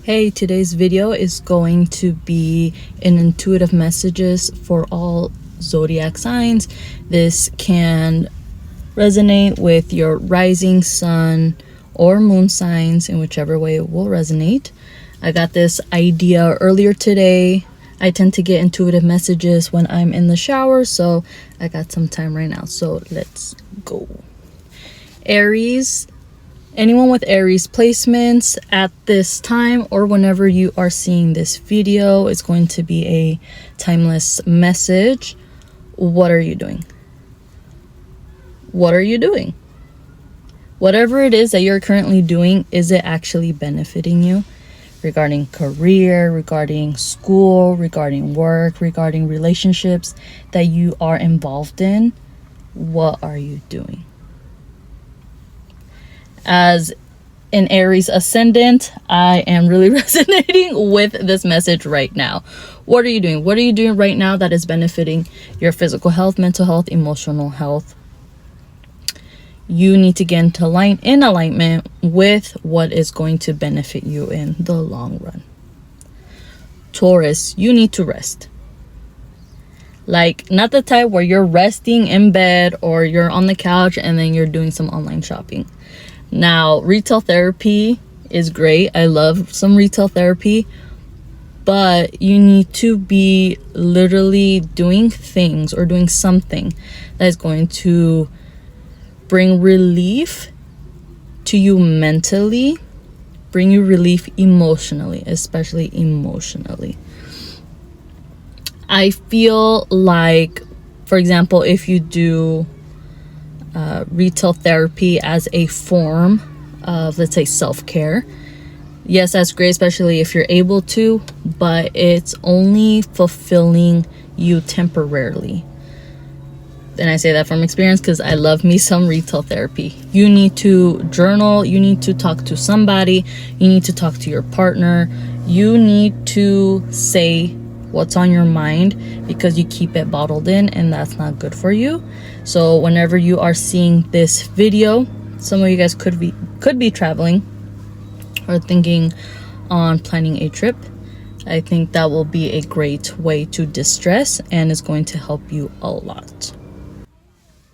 Hey, today's video is going to be an intuitive messages for all zodiac signs. This can resonate with your rising sun or moon signs, in whichever way it will resonate. I got this idea earlier today. I tend to get intuitive messages when I'm in the shower, so I got some time right now. So let's go. Aries. Anyone with Aries placements at this time or whenever you are seeing this video is going to be a timeless message. What are you doing? What are you doing? Whatever it is that you're currently doing, is it actually benefiting you? Regarding career, regarding school, regarding work, regarding relationships that you are involved in, what are you doing? As an Aries ascendant, I am really resonating with this message right now. What are you doing? What are you doing right now that is benefiting your physical health, mental health, emotional health? You need to get into in alignment with what is going to benefit you in the long run. Taurus, you need to rest. Like, not the type where you're resting in bed or you're on the couch and then you're doing some online shopping. Now, retail therapy is great. I love some retail therapy, but you need to be literally doing things or doing something that is going to bring relief to you mentally, bring you relief emotionally, especially emotionally. I feel like, for example, if you do retail therapy as a form of, let's say, self-care, yes, that's great, especially if you're able to, but it's only fulfilling you temporarily. And I say that from experience because I love me some retail therapy. You need to journal, you need to talk to somebody, you need to talk to your partner, you need to say what's on your mind because you keep it bottled in and that's not good for you. So whenever you are seeing this video, some of you guys could be traveling or thinking on planning a trip. I think that will be a great way to distress and is going to help you a lot.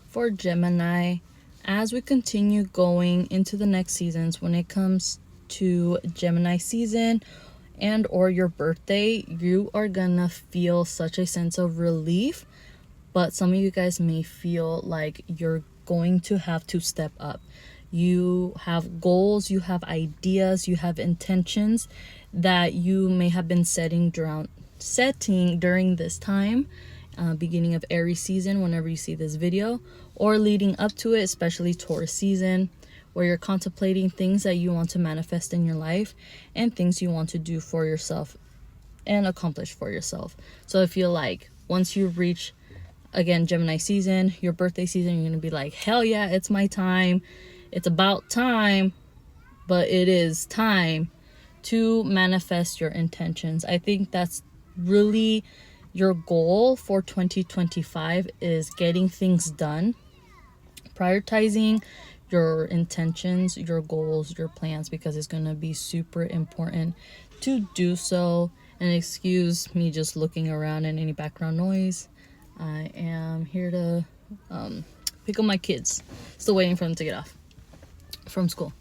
For Gemini, as we continue going into the next seasons, when it comes to Gemini season and or your birthday, you are gonna feel such a sense of relief, but some of you guys may feel like you're going to have to step up. You have goals, you have ideas, you have intentions that you may have been setting during this time, beginning of Aries season, whenever you see this video, or leading up to it, especially Taurus season, where you're contemplating things that you want to manifest in your life and things you want to do for yourself and accomplish for yourself. So I feel like once you reach, again, Gemini season, your birthday season, you're gonna be like, hell yeah, it's my time. It's about time, but it is time to manifest your intentions. I think that's really your goal for 2025, is getting things done, prioritizing your intentions, your goals, your plans, because it's going to be super important to do so. And excuse me just looking around and any background noise. I am here to pick up my kids. Still waiting for them to get off from school.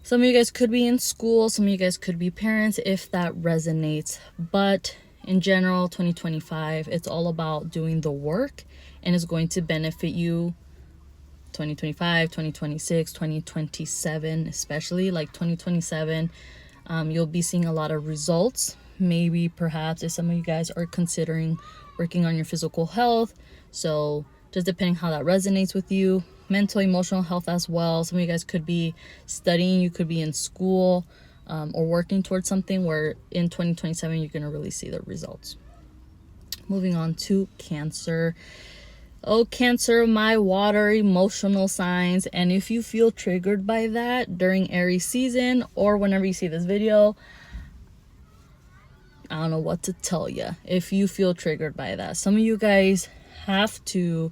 Some of you guys could be in school, some of you guys could be parents, if that resonates. But in general, 2025, it's all about doing the work and it's going to benefit you 2025, 2026, 2027, especially like 2027. You'll be seeing a lot of results. Maybe perhaps if some of you guys are considering working on your physical health. So just depending how that resonates with you, mental, emotional health as well. Some of you guys could be studying, you could be in school, or working towards something where in 2027 you're going to really see the results. Moving on to Cancer. Oh, Cancer, my water emotional signs. And if you feel triggered by that during Aries season or whenever you see this video, I don't know what to tell you. If you feel triggered by that, some of you guys have to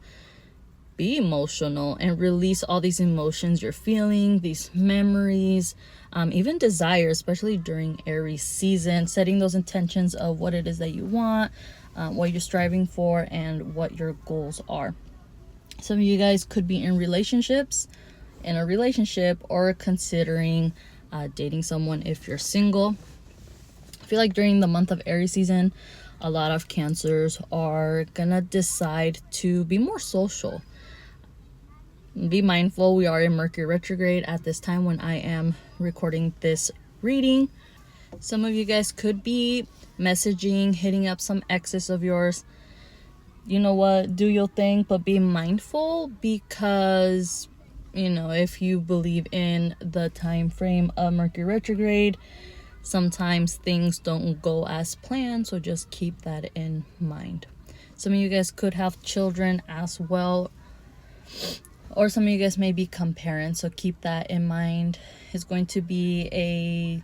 be emotional and release all these emotions you're feeling, these memories, even desire, especially during Aries season, setting those intentions of what it is that you want, what you're striving for, and what your goals are. Some of you guys could be in a relationship, or considering dating someone if you're single. I feel like during the month of Aries season, a lot of Cancers are gonna decide to be more social. Be mindful, we are in Mercury retrograde at this time when I am recording this reading. Some of you guys could be messaging, hitting up some exes of yours. You know what, do your thing, but be mindful, because if you believe in the time frame of Mercury retrograde, sometimes things don't go as planned, so just keep that in mind. Some of you guys could have children as well, or some of you guys may become parents, so keep that in mind. It's going to be a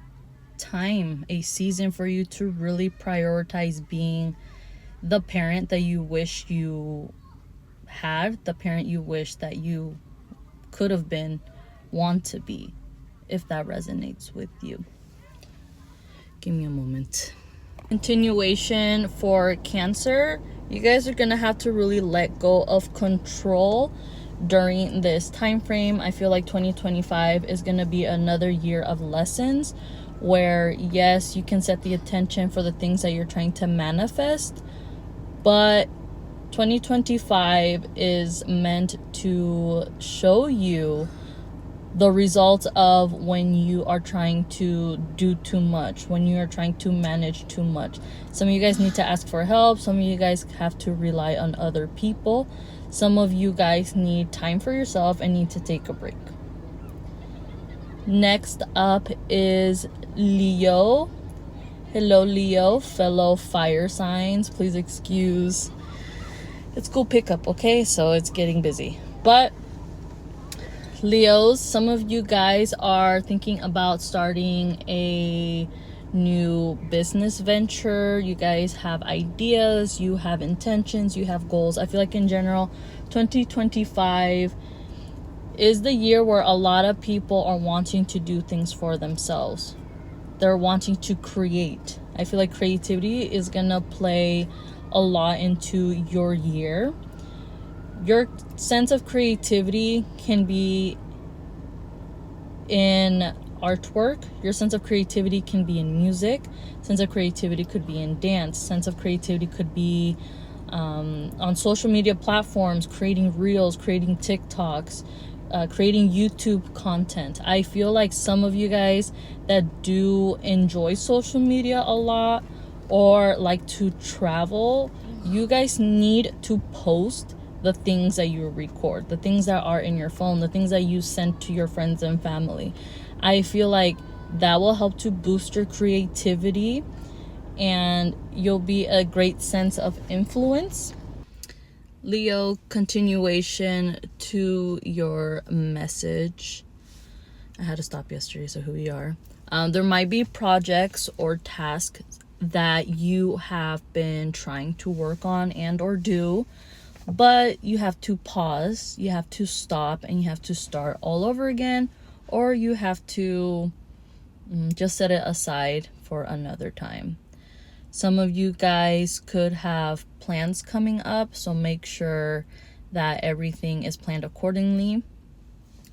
season for you to really prioritize being the parent that you wish you had, the parent you wish that you could have been, want to be, if that resonates with you. Give me a moment. Continuation for Cancer. You guys are gonna have to really let go of control during this time frame. I feel like 2025 is gonna be another year of lessons where, yes, you can set the attention for the things that you're trying to manifest, but 2025 is meant to show you the results of when you are trying to do too much, when you are trying to manage too much. Some of you guys need to ask for help. Some of you guys have to rely on other people. Some of you guys need time for yourself and need to take a break. Next up is Leo. Hello, Leo, fellow fire signs. Please excuse. It's school pickup, okay? So it's getting busy. But Leos, some of you guys are thinking about starting a new business venture. You guys have ideas, you have intentions, you have goals. I feel like in general, 2025 is the year where a lot of people are wanting to do things for themselves. They're wanting to create. I feel like creativity is gonna play a lot into your year. Your sense of creativity can be in artwork. Your sense of creativity can be in music. Sense of creativity could be in dance. Sense of creativity could be on social media platforms, creating reels, creating TikToks, creating YouTube content. I feel like some of you guys that do enjoy social media a lot or like to travel, you guys need to post the things that you record, the things that are in your phone, the things that you send to your friends and family. I feel like that will help to boost your creativity and you'll be a great sense of influence. Leo, continuation to your message. I had to stop yesterday, so who we are. There might be projects or tasks that you have been trying to work on and or do, but you have to pause, you have to stop, and you have to start all over again, or you have to just set it aside for another time. Some of you guys could have plans coming up, so make sure that everything is planned accordingly,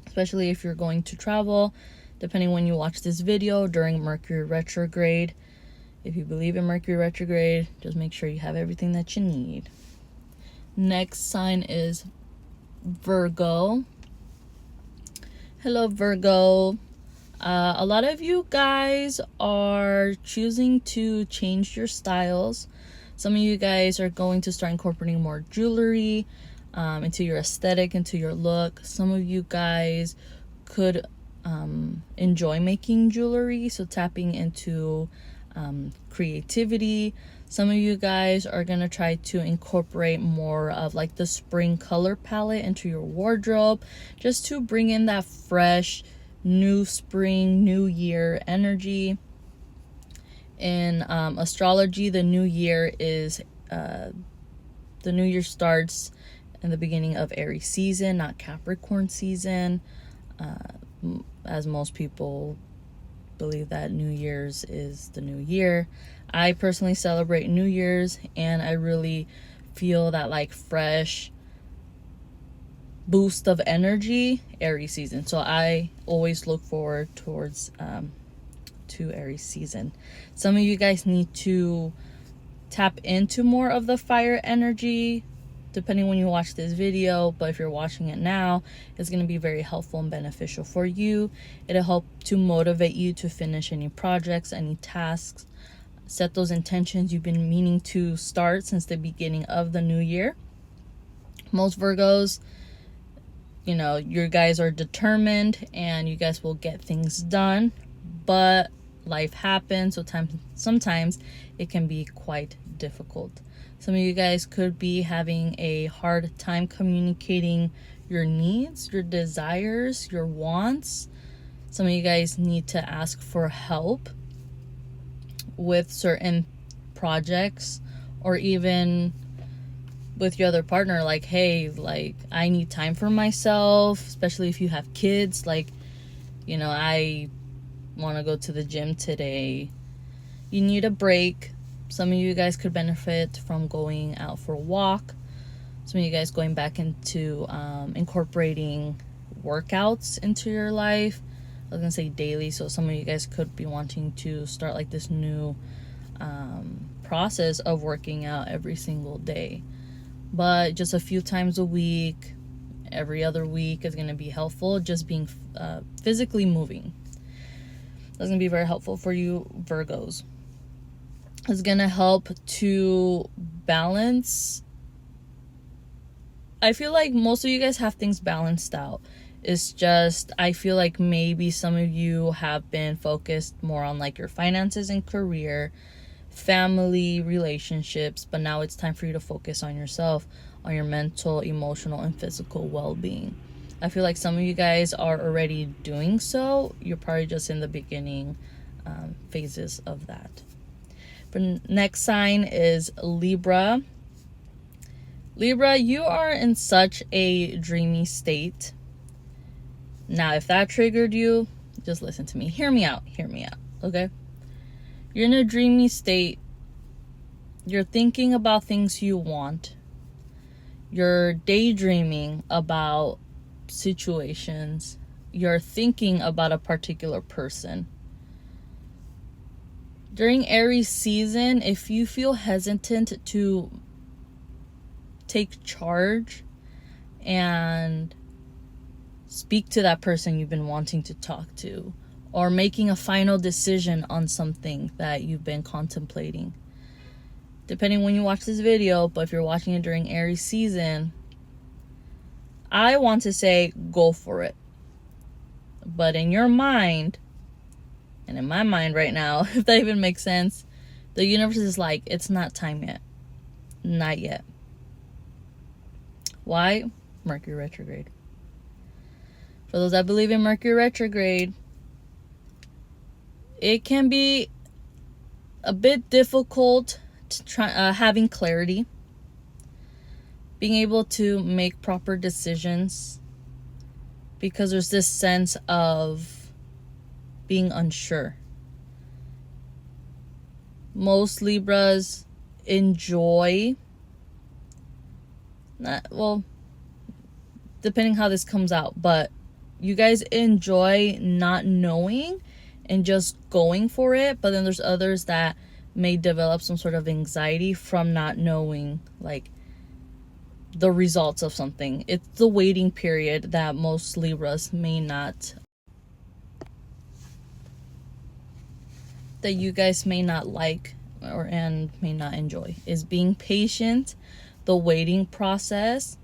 especially if you're going to travel, depending when you watch this video during Mercury retrograde. If you believe in Mercury retrograde, just make sure you have everything that you need. Next sign is Virgo. Hello, Virgo. A lot of you guys are choosing to change your styles. Some of you guys are going to start incorporating more jewelry into your aesthetic, into your look. Some of you guys could enjoy making jewelry, so tapping into creativity. Some of you guys are going to try to incorporate more of like the spring color palette into your wardrobe, just to bring in that fresh, new spring, new year energy. In astrology, the new year starts in the beginning of Aries season, not Capricorn season, as most people believe that New Year's is the new year. I personally celebrate New Year's, and I really feel that like fresh boost of energy Aries season. So I always look forward towards to Aries season. Some of you guys need to tap into more of the fire energy depending when you watch this video, but if you're watching it now, it's going to be very helpful and beneficial for you. It'll help to motivate you to finish any projects, any tasks, set those intentions you've been meaning to start since the beginning of the new year. Most Virgos, you know, your guys are determined and you guys will get things done, but life happens, so sometimes it can be quite difficult. Some of you guys could be having a hard time communicating your needs, your desires, your wants. Some of you guys need to ask for help with certain projects, or even with your other partner, like, hey, like, I need time for myself, especially if you have kids. Like, you know, I want to go to the gym today. You need a break. Some of you guys could benefit from going out for a walk. Some of you guys going back into incorporating workouts into your life. I was gonna say daily, so some of you guys could be wanting to start like this new process of working out every single day. But just a few times a week, every other week is gonna be helpful. Just being physically moving. That's gonna be very helpful for you Virgos. It's gonna help to balance. I feel like most of you guys have things balanced out. It's just, I feel like maybe some of you have been focused more on like your finances and career, family, relationships, but now it's time for you to focus on yourself, on your mental, emotional, and physical well-being. I feel like some of you guys are already doing so. You're probably just in the beginning phases of that. The next sign is Libra. Libra, you are in such a dreamy state. Now, if that triggered you, just listen to me. Hear me out, okay? You're in a dreamy state. You're thinking about things you want. You're daydreaming about situations. You're thinking about a particular person. During Aries season, if you feel hesitant to take charge and speak to that person you've been wanting to talk to, or making a final decision on something that you've been contemplating, depending when you watch this video, but if you're watching it during Aries season, I want to say go for it. But in your mind, and in my mind right now, if that even makes sense, the universe is like, it's not time yet. Not yet. Why? Mercury retrograde. For those that believe in Mercury retrograde, it can be a bit difficult to try having clarity, being able to make proper decisions, because there's this sense of being unsure. Most Libras enjoy, depending how this comes out, but you guys enjoy not knowing and just going for it. But then there's others that may develop some sort of anxiety from not knowing like the results of something. It's the waiting period that most Libras may not, that you guys may not like and may not enjoy, is being patient, the waiting process,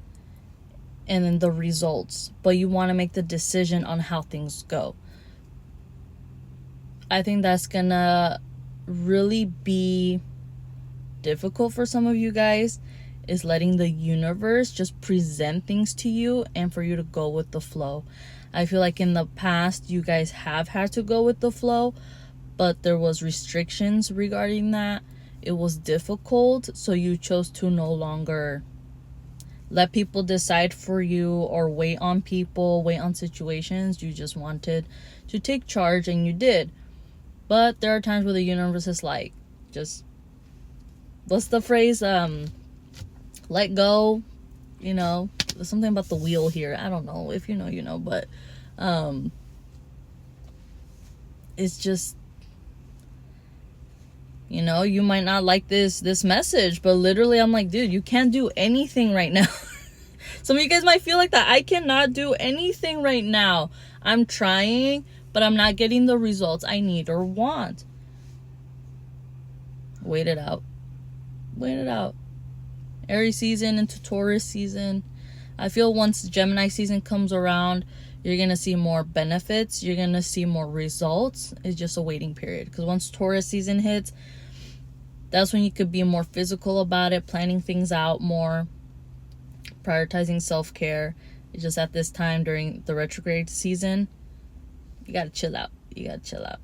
and then the results. But you want to make the decision on how things go. I think that's gonna really be difficult for some of you guys, is letting the universe just present things to you and for you to go with the flow. I feel like in the past you guys have had to go with the flow, but there was restrictions regarding that. It was difficult, so you chose to no longer let people decide for you or wait on people, wait on situations. You just wanted to take charge, and you did. But there are times where the universe is like, just, what's the phrase? Let go. You know, there's something about the wheel here. I don't know. If you know, you know. But it's just, you know, you might not like this message, but literally I'm like, dude, you can't do anything right now. Some of you guys might feel like that. I cannot do anything right now. I'm trying, but I'm not getting the results I need or want. Wait it out. Wait it out. Aries season into Taurus season. I feel once Gemini season comes around, you're going to see more benefits. You're going to see more results. It's just a waiting period. Because once Taurus season hits, that's when you could be more physical about it, planning things out more, prioritizing self-care. It's just at this time during the retrograde season, you got to chill out. You got to chill out.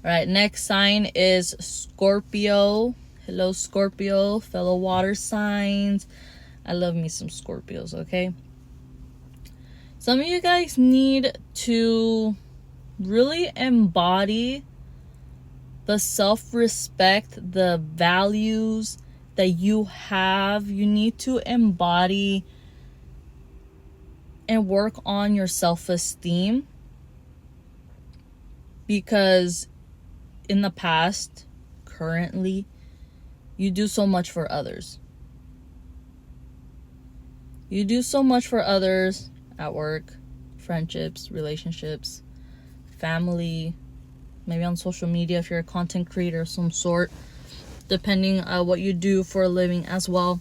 All right, next sign is Scorpio. Hello, Scorpio, fellow water signs. I love me some Scorpios, okay? Some of you guys need to really embody the self-respect, the values that you have. You need to embody and work on your self-esteem, because in the past, currently, you do so much for others. You do so much for others at work, friendships, relationships, family, maybe on social media if you're a content creator of some sort, depending on what you do for a living as well.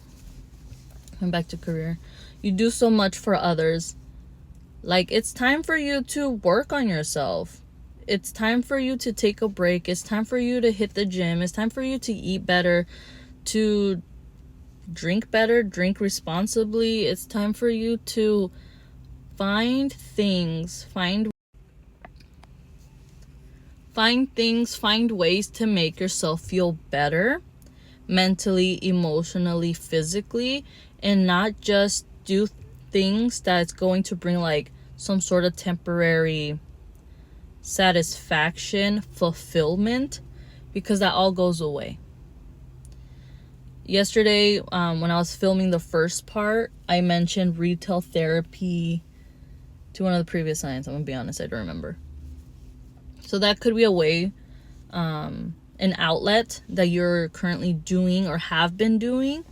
Going back to career. You do so much for others. Like, it's time for you to work on yourself. It's time for you to take a break. It's time for you to hit the gym. It's time for you to eat better, to drink better, drink responsibly. It's time for you to find ways to make yourself feel better mentally, emotionally, physically, and not just do things that's going to bring like some sort of temporary satisfaction, fulfillment, because that all goes away. Yesterday, when I was filming the first part, I mentioned retail therapy to one of the previous signs. I'm gonna be honest, I don't remember. So that could be a way, an outlet that you're currently doing or have been doing,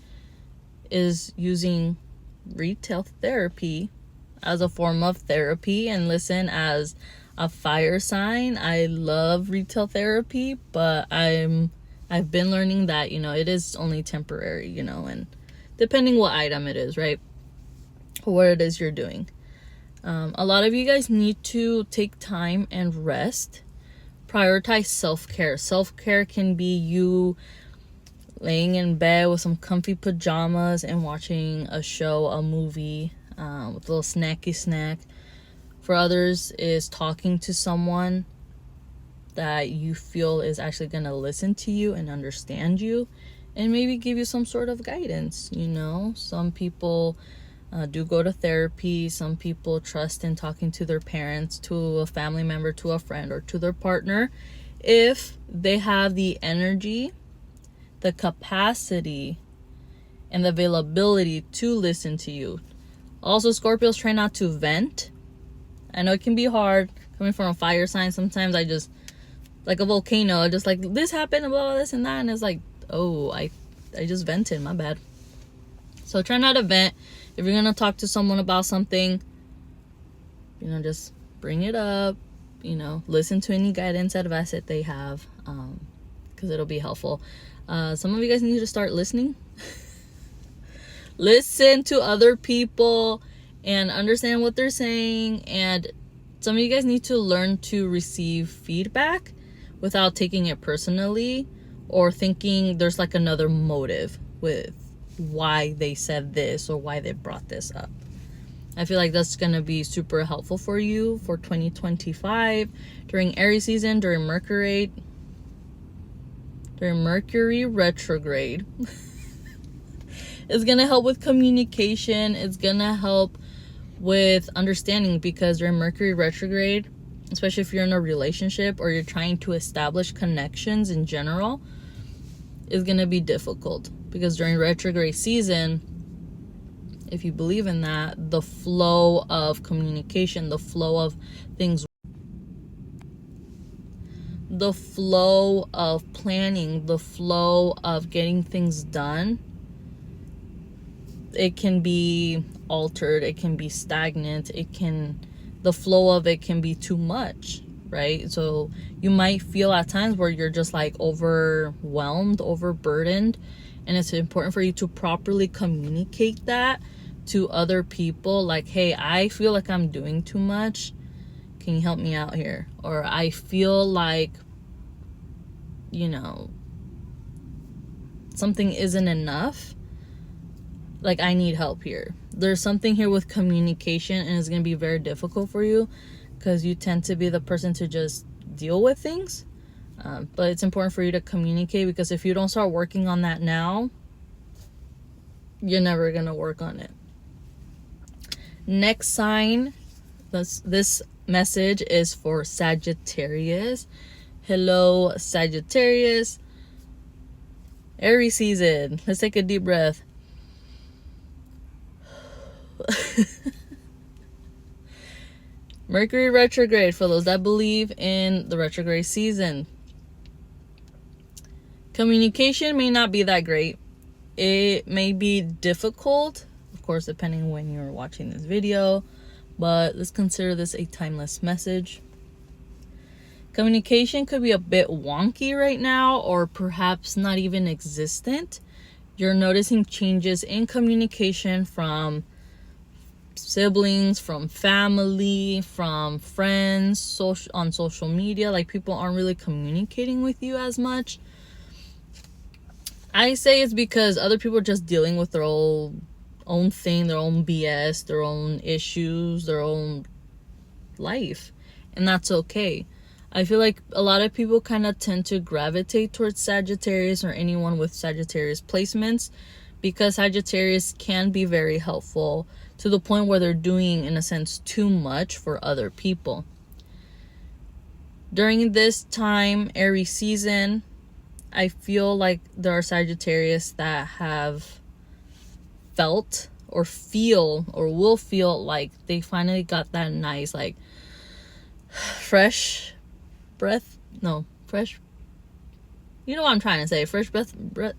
is using retail therapy as a form of therapy. And listen, as a fire sign, I love retail therapy, but I've been learning that, you know, it is only temporary, you know, and depending what item it is, right? What it is you're doing. A lot of you guys need to take time and rest. Prioritize self-care. Self-care can be you laying in bed with some comfy pajamas and watching a show, a movie, with a little snacky snack. For others, is talking to someone that you feel is actually going to listen to you and understand you and maybe give you some sort of guidance. You know, some people do go to therapy. Some people trust in talking to their parents, to a family member, to a friend, or to their partner if they have the energy, the capacity, and the availability to listen to you. Also, Scorpios, try not to vent. I know it can be hard coming from a fire sign. Sometimes I just, like a volcano, I just like, this happened, blah, blah, this and that, and it's like, oh, I just vented, my bad. So try not to vent. If you're gonna talk to someone about something, you know, just bring it up, you know, listen to any guidance, advice that they have, because it'll be helpful. Some of you guys need to start listening. Listen to other people and understand what they're saying. And some of you guys need to learn to receive feedback without taking it personally or thinking there's like another motive with why they said this or why they brought this up. I feel like that's going to be super helpful for you for 2025 during Aries season, during Mercury retrograde. It's gonna help with communication. It's gonna help with understanding, because during Mercury retrograde, especially if you're in a relationship or you're trying to establish connections in general, is gonna be difficult, because during retrograde season, if you believe in that, the flow of communication, the flow of things, the flow of planning, the flow of getting things done, it can be altered, it can be stagnant, the flow of it can be too much, right? So you might feel at times where you're just like overwhelmed, overburdened, and it's important for you to properly communicate that to other people. Like, hey, I feel like I'm doing too much. Can you help me out here? Or I feel like, something isn't enough. Like, I need help here. There's something here with communication, and it's going to be very difficult for you because you tend to be the person to just deal with things. But it's important for you to communicate, because if you don't start working on that now, you're never going to work on it. Next sign, this message is for Sagittarius. Hello, Sagittarius. Aries season. Let's take a deep breath. Mercury retrograde, for those that believe in the retrograde season. Communication may not be that great. It may be difficult, of course, depending when you're watching this video, but let's consider this a timeless message. Communication could be a bit wonky right now, or perhaps not even existent. You're noticing changes in communication from siblings, from family, from friends, on social media. Like, people aren't really communicating with you as much. I say it's because other people are just dealing with their own thing, their own BS, their own issues, their own life, and that's okay. I feel like a lot of people kind of tend to gravitate towards Sagittarius or anyone with Sagittarius placements, because Sagittarius can be very helpful to the point where they're doing, in a sense, too much for other people. During this time, Aries season, I feel like there are Sagittarius that have felt or feel or will feel like they finally got that nice, like, fresh breath. No, fresh. You know what I'm trying to say. Fresh breath.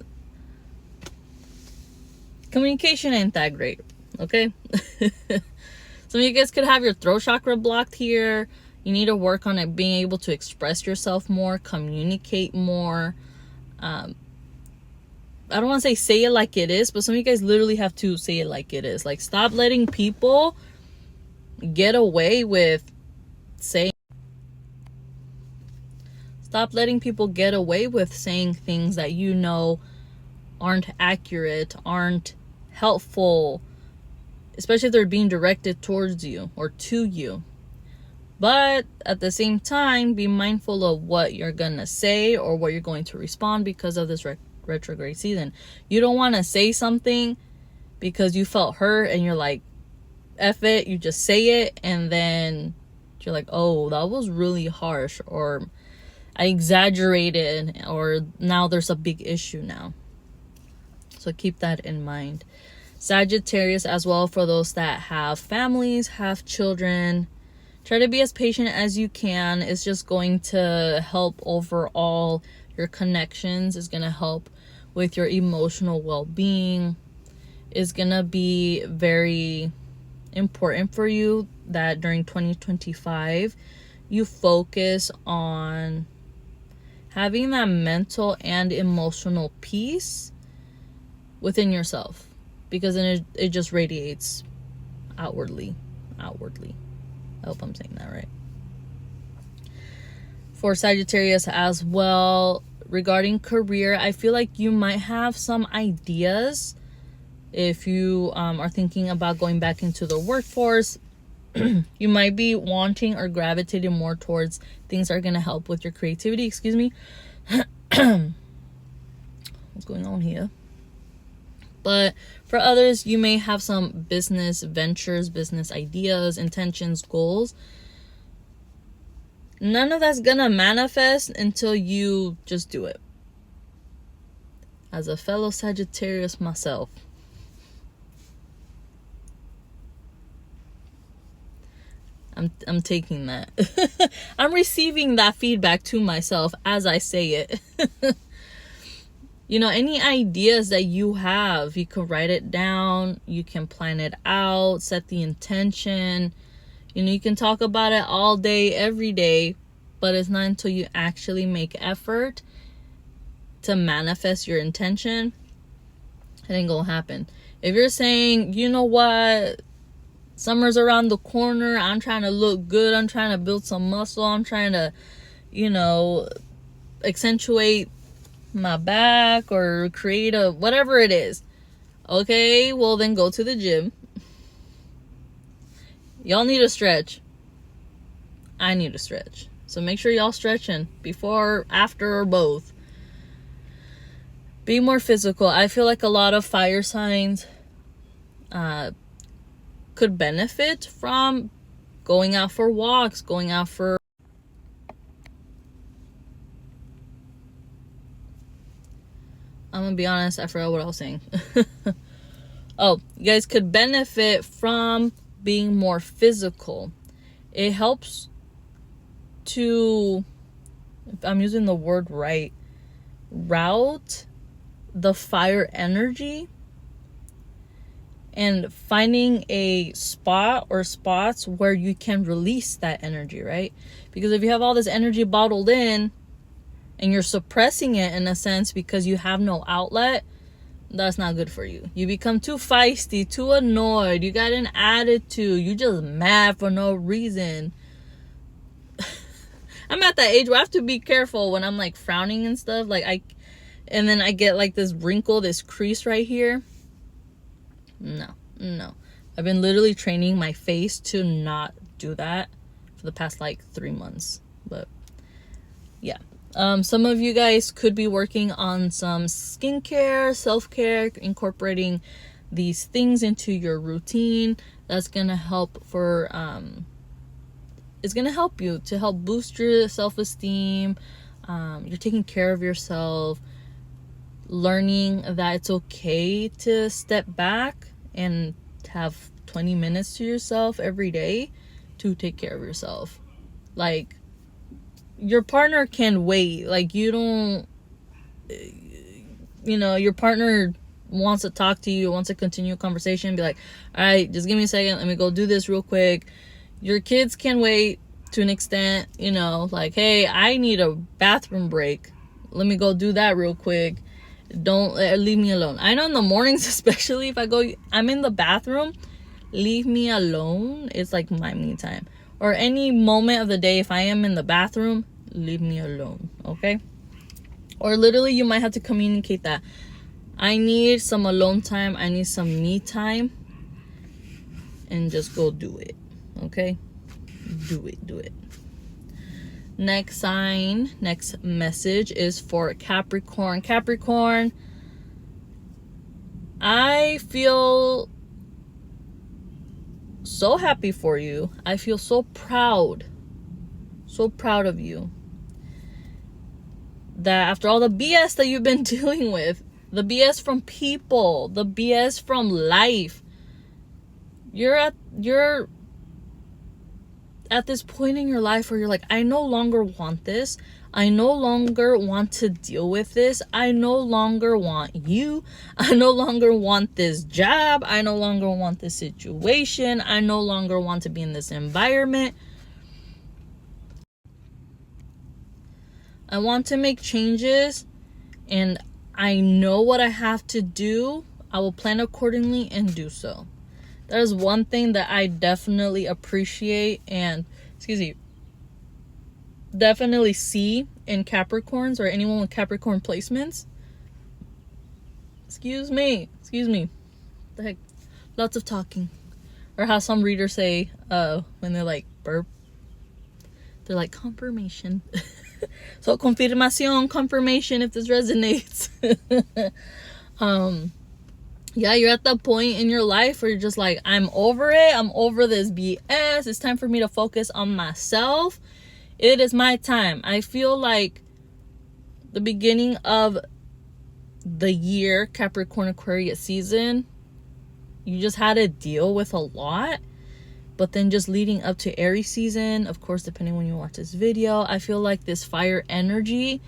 Communication ain't that great, okay? Some of you guys could have your throat chakra blocked here. You need to work on it, being able to express yourself more, communicate more. I don't want to say it like it is, but some of you guys literally have to say it like it is. Like, stop letting people get away with saying things that aren't accurate, aren't helpful, especially if they're being directed towards you or to you. But at the same time, be mindful of what you're gonna say or what you're going to respond because of this retrograde season. You don't want to say something because you felt hurt and you're like, F it, you just say it, and then you're like, oh, that was really harsh, or I exaggerated, or now there's a big issue now. So keep that in mind. Sagittarius as well, for those that have families, have children, try to be as patient as you can. It's just going to help overall your connections. It's going to help with your emotional well-being. It's going to be very important for you that during 2025, you focus on having that mental and emotional peace within yourself, because then it just radiates outwardly. I hope I'm saying that right. For Sagittarius as well, regarding career, I feel like you might have some ideas if you are thinking about going back into the workforce. You might be wanting or gravitating more towards things that are going to help with your creativity. Excuse me. What's going on here? But for others, you may have some business ventures, business ideas, intentions, goals. None of that's gonna manifest until you just do it. As a fellow Sagittarius myself, I'm taking that. I'm receiving that feedback to myself as I say it. You know, any ideas that you have, you can write it down, you can plan it out, set the intention. You know, you can talk about it all day, every day, but it's not until you actually make effort to manifest your intention, it ain't gonna happen. If you're saying, you know what, summer's around the corner, I'm trying to look good, I'm trying to build some muscle, I'm trying to, you know, accentuate my back or create a whatever it is, okay, well then go to the gym. Y'all need a stretch. I need a stretch. So make sure y'all stretching before, after, or both. Be more physical. I feel like a lot of fire signs could benefit from going out for walks, going out for... I'm gonna be honest, I forgot what I was saying. Oh, you guys could benefit from being more physical. It helps to, if I'm using the word right, route the fire energy and finding a spot or spots where you can release that energy, right? Because if you have all this energy bottled in and you're suppressing it in a sense because you have no outlet, that's not good for you. You become too feisty, too annoyed, you got an attitude, you just mad for no reason. I'm at that age where I have to be careful when I'm like frowning and stuff, and then I get like this wrinkle, this crease right here. No. I've been literally training my face to not do that for the past like 3 months. But yeah. Some of you guys could be working on some skincare, self-care, incorporating these things into your routine. That's gonna help for it's gonna help you to help boost your self-esteem. You're taking care of yourself, learning that it's okay to step back and have 20 minutes to yourself every day to take care of yourself. Like, your partner can wait. Like, you don't, you know, your partner wants to talk to you, wants to continue a conversation, be like, all right, just give me a second, let me go do this real quick. Your kids can wait to an extent, you know, like, hey, I need a bathroom break, let me go do that real quick. Don't leave me alone. I know in the mornings, especially if I'm in the bathroom, leave me alone. It's like my me time. Or any moment of the day, if I am in the bathroom, leave me alone, okay? Or literally, you might have to communicate that. I need some alone time. I need some me time. And just go do it, okay? Do it. Next sign, next message is for Capricorn. Capricorn, I feel so happy for you. I feel so proud of you, that after all the BS that you've been dealing with, the BS from people, the BS from life, you're at this point in your life where you're like, I no longer want this. I no longer want to deal with this. I no longer want you. I no longer want this job. I no longer want this situation. I no longer want to be in this environment. I want to make changes, and I know what I have to do. I will plan accordingly and do so. That is one thing that I definitely appreciate and, definitely see in Capricorns or anyone with Capricorn placements. Excuse me. The heck? Lots of talking. Or how some readers say when they're like burp, they're like confirmation. So confirmation if this resonates. Yeah, you're at the point in your life where you're just like, I'm over it. I'm over this BS. It's time for me to focus on myself. It is my time. I feel like the beginning of the year, Capricorn Aquarius season, you just had to deal with a lot. But then just leading up to Aries season, of course, depending when you watch this video, I feel like this fire energy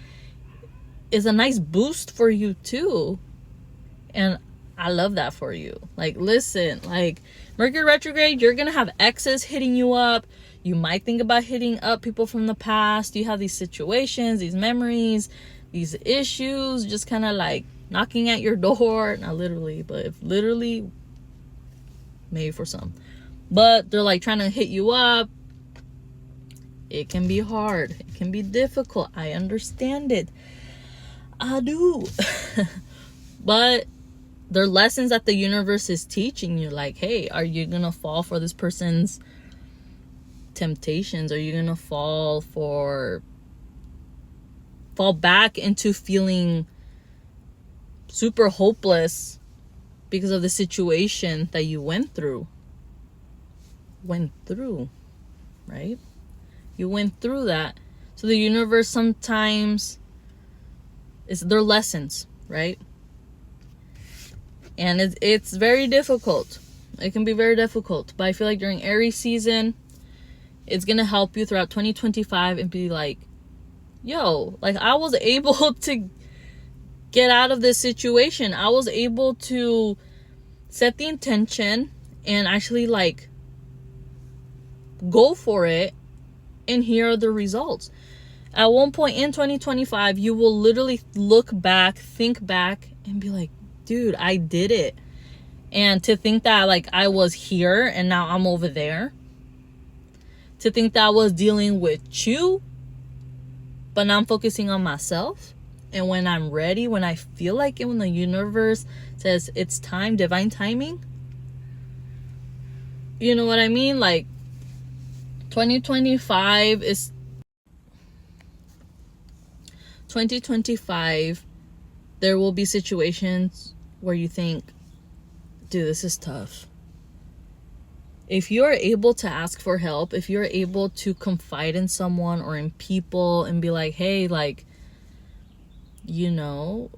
is a nice boost for you too. And I love that for you. Like, listen, like Mercury retrograde, you're gonna have exes hitting you up. You might think about hitting up people from the past. You have these situations, these memories, these issues just kind of like knocking at your door. Not literally, but if literally, maybe for some. But they're like trying to hit you up. It can be hard. It can be difficult. I understand it. I do. But they're lessons that the universe is teaching you. Like, hey, are you gonna fall for this person's temptations? Are you gonna fall back into feeling super hopeless because of the situation that you went through, right? You went through that. So the universe sometimes is their lessons, right? And it's very difficult. It can be very difficult. But I feel like during Aries season, it's going to help you throughout 2025 and be like, yo, like I was able to get out of this situation. I was able to set the intention and actually like go for it. And here are the results. At one point in 2025, you will literally look back, think back, and be like, dude, I did it. And to think that like I was here and now I'm over there. To think that I was dealing with you, but now I'm focusing on myself. And when I'm ready, when I feel like it, when the universe says it's time, divine timing, you know what I mean? Like 2025, there will be situations where you think, dude, this is tough. If you're able to ask for help, if you're able to confide in someone or in people and be like, hey, like, you know,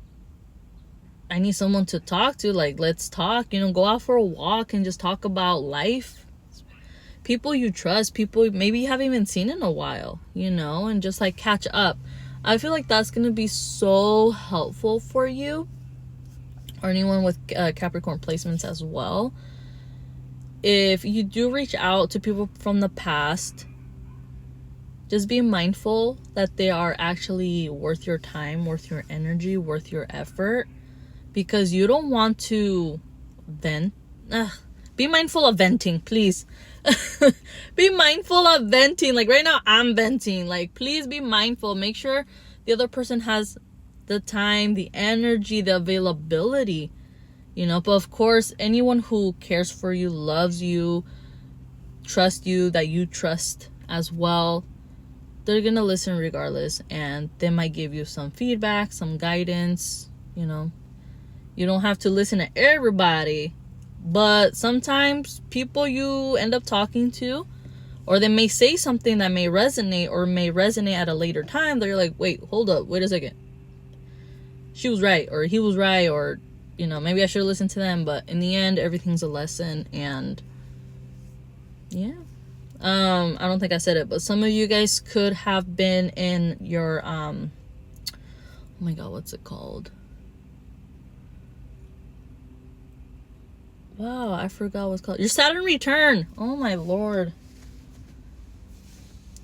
I need someone to talk to, like, let's talk, you know, go out for a walk and just talk about life. People you trust, people maybe you haven't even seen in a while, you know, and just like catch up. I feel like that's going to be so helpful for you or anyone with Capricorn placements as well. If you do reach out to people from the past, just be mindful that they are actually worth your time, worth your energy, worth your effort, because you don't want to vent. Be mindful of venting, please. Be mindful of venting. Like right now, I'm venting. Like, please be mindful. Make sure the other person has the time, the energy, the availability, you know. But of course, anyone who cares for you, loves you, trusts you, that you trust as well, they're gonna listen regardless, and they might give you some feedback, some guidance, you know. You don't have to listen to everybody, but sometimes people you end up talking to, or they may say something that may resonate at a later time, that you're like, wait, hold up, wait a second, she was right, or he was right, or, you know, maybe I should have listened to them. But in the end, everything's a lesson. And yeah, I don't think I said it, but some of you guys could have been in your oh my god, what's it called? Wow, I forgot what's called. Your Saturn return. Oh my lord.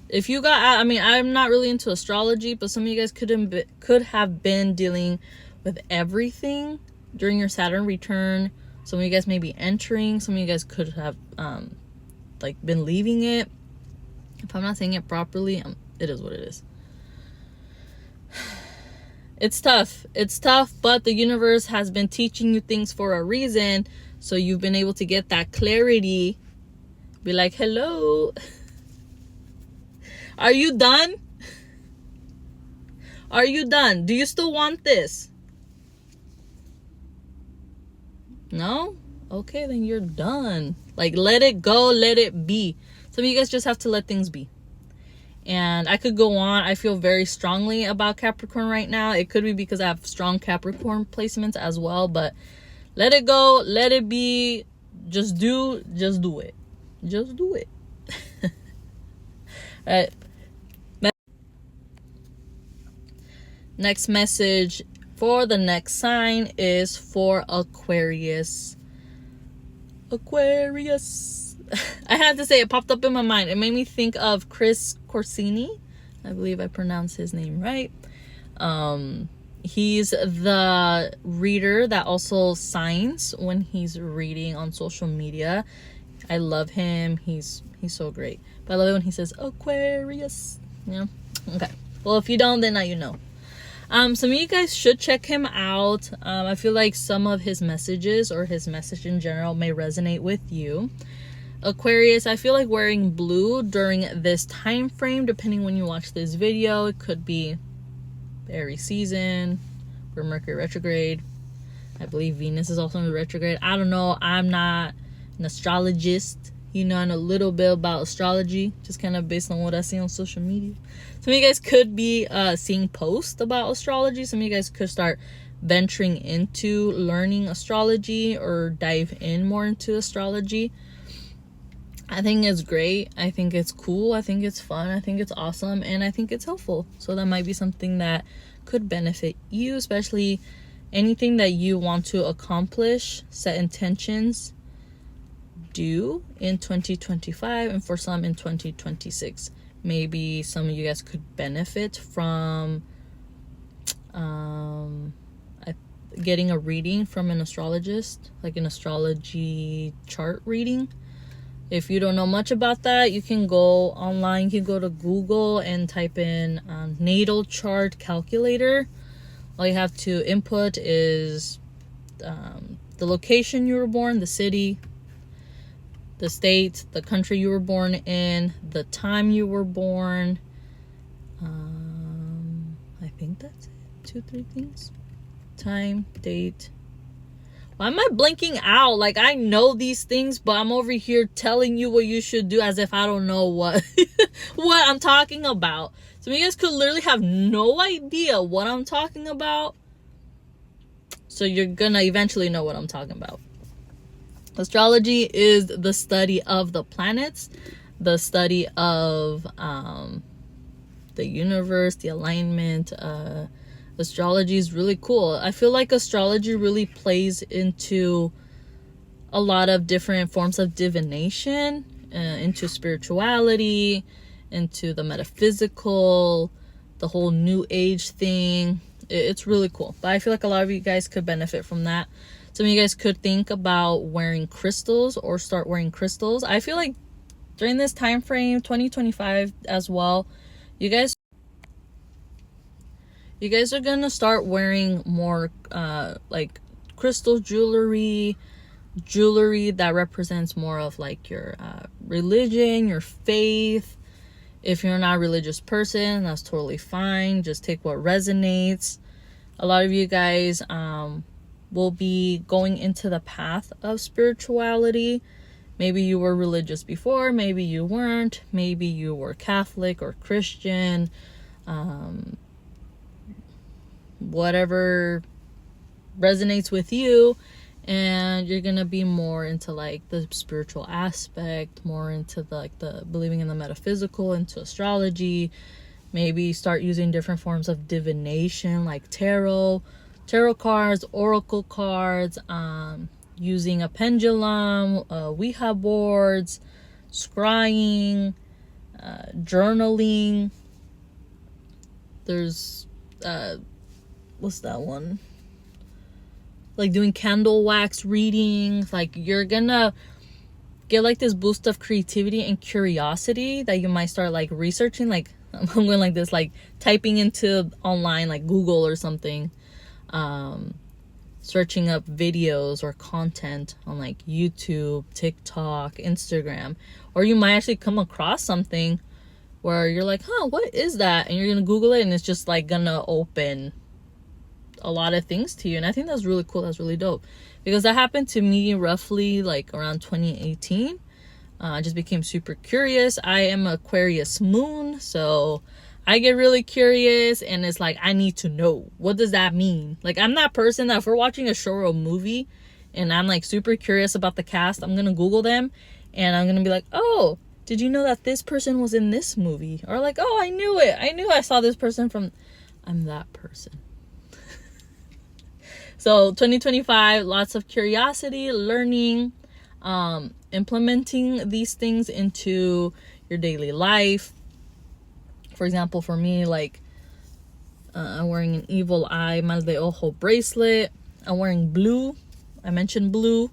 If you got, I mean, I'm not really into astrology, but some of you guys could have been dealing with everything during your Saturn return. Some of you guys may be entering. Some of you guys could have like been leaving it. If I'm not saying it properly, it is what it is. It's tough. It's tough, but the universe has been teaching you things for a reason. So you've been able to get that clarity. Be like, hello. Are you done? Are you done? Do you still want this? No? Okay, then you're done. Like, let it go, let it be. Some of you guys just have to let things be. And I could go on. I feel very strongly about Capricorn right now. It could be because I have strong Capricorn placements as well, but let it go, let it be. Just do it. Just do it. All right. Next message for the next sign is for Aquarius. I had to say, it popped up in my mind. It made me think of Chris Corsini. I believe I pronounced his name right. He's the reader that also signs when he's reading on social media. I love him. He's so great. But I love it when he says Aquarius. Yeah. Okay. Well, if you don't, then now you know. Some of you guys should check him out. I feel like some of his messages or his message in general may resonate with you. Aquarius, I feel like wearing blue during this time frame, depending when you watch this video. It could be Aries season or Mercury retrograde. I believe Venus is also in the retrograde. I don't know. I'm not an astrologist. You know, I know a little bit about astrology, just kind of based on what I see on social media. Some of you guys could be seeing posts about astrology. Some of you guys could start venturing into learning astrology or dive in more into astrology. I think it's great. I think it's cool. I think it's fun. I think it's awesome. And I think it's helpful. So that might be something that could benefit you, especially anything that you want to accomplish, set intentions, do in 2025, and for some in 2026. Maybe some of you guys could benefit from getting a reading from an astrologist, like an astrology chart reading. If you don't know much about that, you can go online. You can go to Google and type in natal chart calculator. All you have to input is the location you were born, the city, the state, the country you were born in, the time you were born. I think that's it. 2-3 things. Time, date. Why am I blinking out? Like, I know these things, but I'm over here telling you what you should do as if I don't know what what I'm talking about. So you guys could literally have no idea what I'm talking about. So you're gonna eventually know what I'm talking about. Astrology is the study of the planets, the study of the universe, the alignment. Astrology is really cool. I feel like astrology really plays into a lot of different forms of divination, into spirituality, into the metaphysical, the whole new age thing. It's really cool. But I feel like a lot of you guys could benefit from that. Some of you guys could think about wearing crystals or start wearing crystals. I feel like during this time frame, 2025 as well, you guys are gonna start wearing more like crystal jewelry that represents more of like your religion, your faith. If you're not a religious person, that's totally fine. Just take what resonates. A lot of you guys will be going into the path of spirituality. Maybe you were religious before, maybe you weren't, maybe you were Catholic or Christian, whatever resonates with you, and you're gonna be more into like the spiritual aspect, more into the believing in the metaphysical, into astrology. Maybe start using different forms of divination like tarot cards, oracle cards, using a pendulum, Ouija boards, scrying, journaling. There's what's that one? Like doing candle wax readings. Like you're gonna get like this boost of creativity and curiosity that you might start like researching. Like I'm going like this, like typing into online, like Google or something, searching up videos or content on like YouTube, TikTok, Instagram. Or you might actually come across something where you're like, what is that? And you're gonna Google it, and it's just like gonna open a lot of things to you. And I think that's really cool. That's really dope, because that happened to me roughly like around 2018. I just became super curious. I am Aquarius moon, so I get really curious, and it's like, I need to know, what does that mean? Like, I'm that person that if we're watching a show or a movie and I'm like super curious about the cast, I'm gonna Google them, and I'm gonna be like, oh, did you know that this person was in this movie? Or like, oh, I knew it. I knew I saw this person from... I'm that person. So 2025, lots of curiosity, learning, implementing these things into your daily life. For example, for me, like, I'm wearing an evil eye mal de ojo bracelet. I'm wearing blue. I mentioned blue.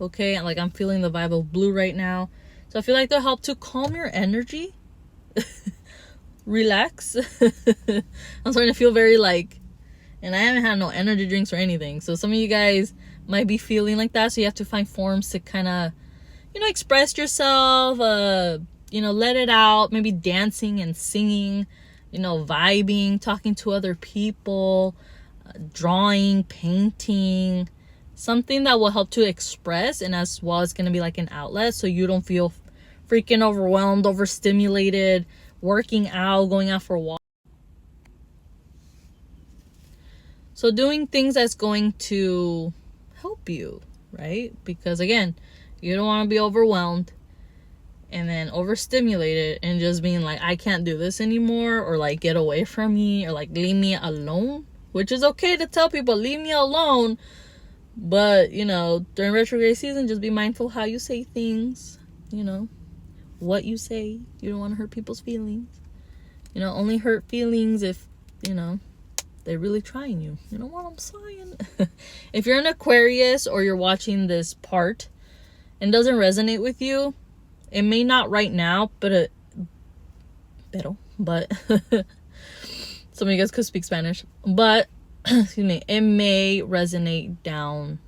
Okay, like, I'm feeling the vibe of blue right now. So I feel like they'll help to calm your energy. Relax. I'm starting to feel very like... And I haven't had no energy drinks or anything. So some of you guys might be feeling like that. So you have to find forms to kind of, express yourself. Let it out. Maybe dancing and singing. Vibing, talking to other people. Drawing, painting. Something that will help to express. And as well, it's going to be like an outlet. So you don't feel freaking overwhelmed, overstimulated. Working out, going out for a walk. So doing things that's going to help you, right? Because again, you don't want to be overwhelmed and then overstimulated and just being like, I can't do this anymore, or like, get away from me, or like, leave me alone, which is okay to tell people, leave me alone. But, during retrograde season, just be mindful how you say things, what you say. You don't want to hurt people's feelings. Only hurt feelings if, they're really trying you. You know what I'm saying? If you're an Aquarius or you're watching this part and doesn't resonate with you, it may not right now, but some of you guys could speak Spanish, but excuse me, it may resonate down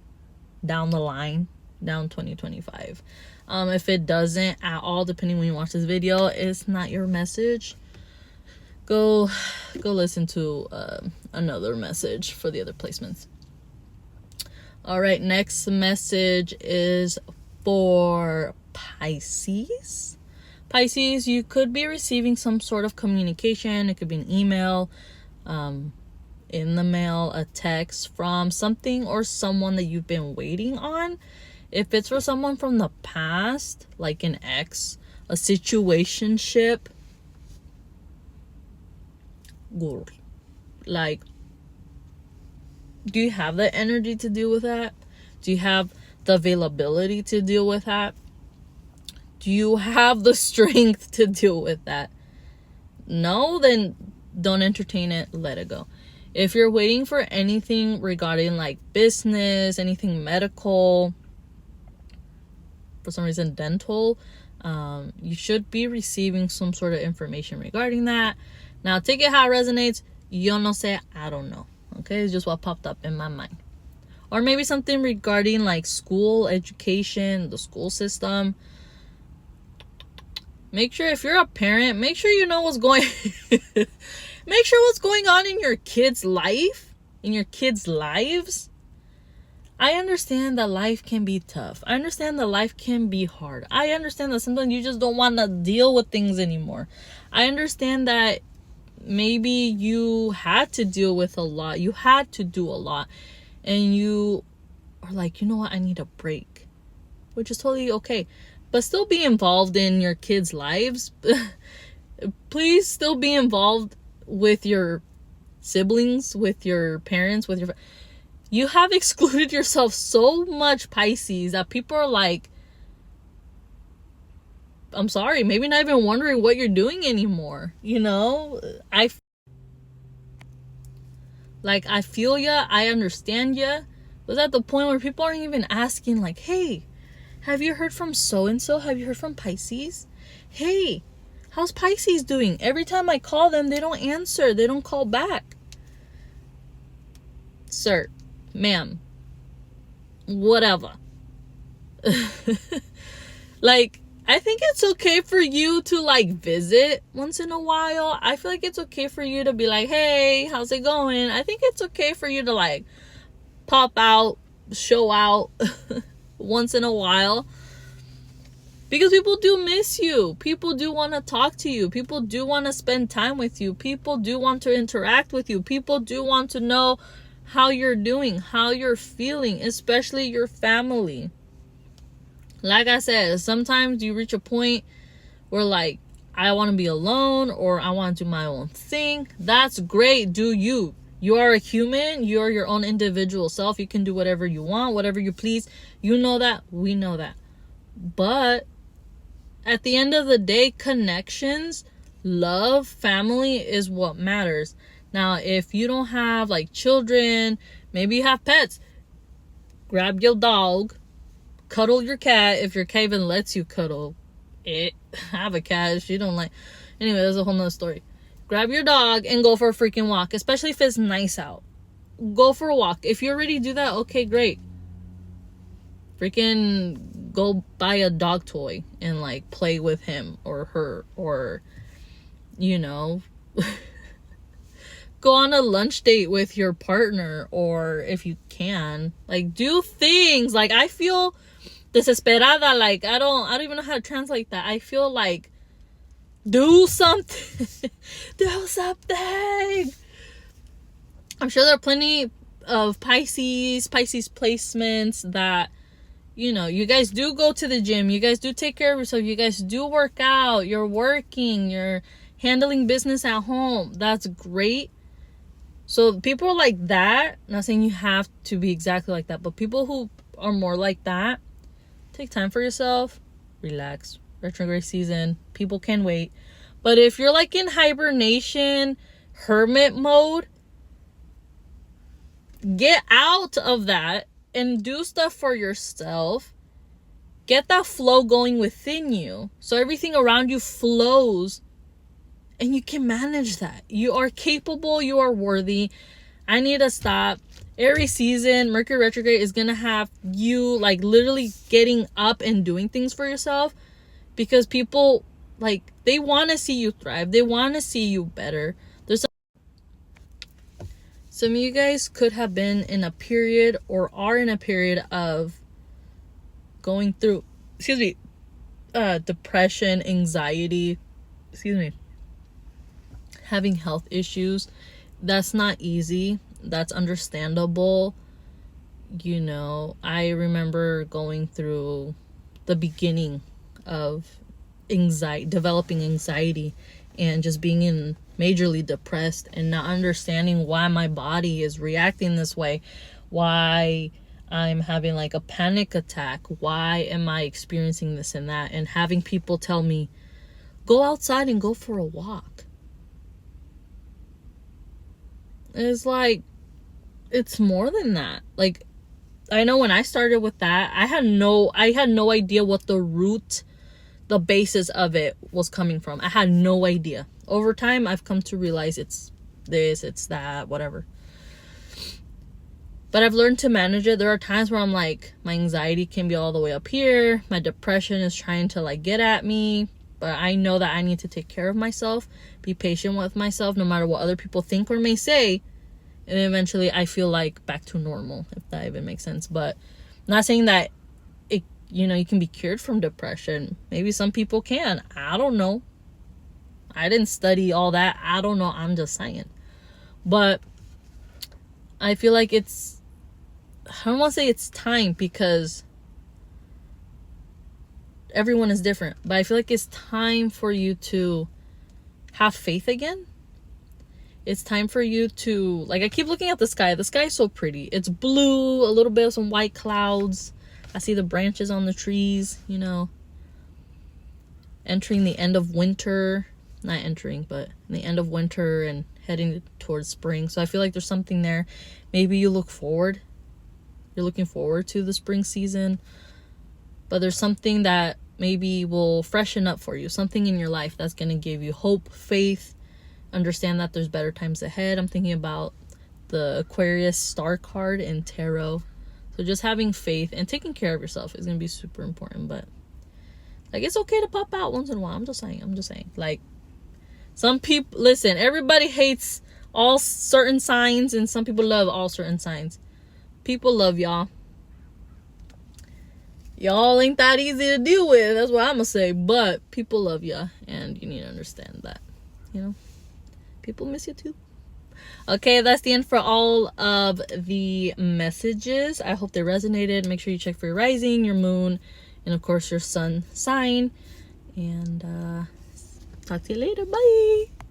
the line, down 2025. If it doesn't at all, depending when you watch this video, it's not your message. Go listen to another message for the other placements. All right, next message is for Pisces. Pisces, you could be receiving some sort of communication. It could be an email, in the mail, a text from something or someone that you've been waiting on. If it's for someone from the past, like an ex, a situationship, like, do you have the energy to deal with that? Do you have the availability to deal with that? Do you have the strength to deal with that? No, then don't entertain it. Let it go. If you're waiting for anything regarding like business, anything medical, for some reason dental, you should be receiving some sort of information regarding that. Now, take it how it resonates. Yo no sé, I don't know. Okay, it's just what popped up in my mind. Or maybe something regarding like school, education, the school system. Make sure, if you're a parent, make sure you know what's going make sure what's going on in your kids' life, in your kids' lives. I understand that life can be tough. I understand that life can be hard. I understand that sometimes you just don't want to deal with things anymore. I understand that maybe you had to deal with a lot. You had to do a lot. And you are like, you know what? I need a break. Which is totally okay. But still be involved in your kids' lives. Please still be involved with your siblings, with your parents, with your... You have excluded yourself so much, Pisces, that people are like, I'm sorry, maybe not even wondering what you're doing anymore. I feel ya, I understand ya. But at the point where people aren't even asking, like, hey, have you heard from so-and-so? Have you heard from Pisces? Hey, how's Pisces doing? Every time I call them, they don't answer. They don't call back. Sir, ma'am, whatever. Like, I think it's okay for you to like visit once in a while. I feel like it's okay for you to be like, hey, how's it going? I think it's okay for you to like pop out, show out once in a while. Because people do miss you. People do want to talk to you. People do want to spend time with you. People do want to interact with you. People do want to know how you're doing, how you're feeling, especially your family. Like I said, sometimes you reach a point where like, I want to be alone or I want to do my own thing. That's great. Do you. You are a human. You are your own individual self. You can do whatever you want, whatever you please. You know that. We know that. But at the end of the day, connections, love, family is what matters. Now, if you don't have like children, maybe you have pets, grab your dog, cuddle your cat if your cat even lets you cuddle it. I have a cat. She don't like. Anyway, that's a whole nother story. Grab your dog and go for a freaking walk, especially if it's nice out. Go for a walk. If you already do that, okay, great. Freaking go buy a dog toy and like play with him or her, or you know, go on a lunch date with your partner, or if you can, like do things. Like I feel desesperada, like I don't even know how to translate that. I feel like do something. Do something. I'm sure there are plenty of Pisces placements that, you know, you guys do go to the gym, you guys do take care of yourself, you guys do work out, you're working, you're handling business at home. That's great. So people like that, not saying you have to be exactly like that, but people who are more like that, take time for yourself, relax. Retrograde season, people can wait. But if you're like in hibernation, hermit mode, get out of that and do stuff for yourself. Get that flow going within you so everything around you flows and you can manage that. You are capable, you are worthy. I need to stop. Aries season, Mercury retrograde is gonna have you like literally getting up and doing things for yourself, because people like, they want to see you thrive, they want to see you better. There's some of you guys could have been in a period or are in a period of going through, depression, anxiety, having health issues. That's not easy. That's understandable. You know, I remember going through the beginning of developing anxiety and just being majorly depressed and not understanding why my body is reacting this way, why I'm having like a panic attack, why am I experiencing this and that, and having people tell me, go outside and go for a walk. It's like, it's more than that. Like, I know when I started with that, I had no idea what the basis of it was coming from. I had no idea. Over time, I've come to realize it's this, it's that, whatever. But I've learned to manage it. There are times where I'm like, my anxiety can be all the way up here. My depression is trying to like get at me. But I know that I need to take care of myself, be patient with myself, no matter what other people think or may say. And eventually I feel like back to normal, if that even makes sense. But I'm not saying that it, you know, you can be cured from depression. Maybe some people can. I don't know. I didn't study all that. I don't know. I'm just saying. But I feel like it's, I don't want to say it's time, because everyone is different, but I feel like it's time for you to have faith again. It's time for you to, like, I keep looking at the sky. The sky is so pretty. It's blue, a little bit of some white clouds. I see the branches on the trees, you know, entering the end of winter. Not entering, but the end of winter and heading towards spring. So I feel like there's something there. Maybe you look forward. You're looking forward to the spring season. But there's something that maybe will freshen up for you. Something in your life that's going to give you hope, faith. Understand that there's better times ahead. I'm thinking about the Aquarius star card in tarot. So just having faith and taking care of yourself is going to be super important. But Like, it's okay to pop out once in a while. I'm just saying. Like, some people, listen, everybody hates all certain signs, and some people love all certain signs. People love y'all. Y'all ain't that easy to deal with. That's what I'm gonna say. But people love ya, and you need to understand that. You know, people miss you too. Okay, that's the end for all of the messages. I hope they resonated. Make sure you check for your rising, your moon, and of course your sun sign. And talk to you later. Bye.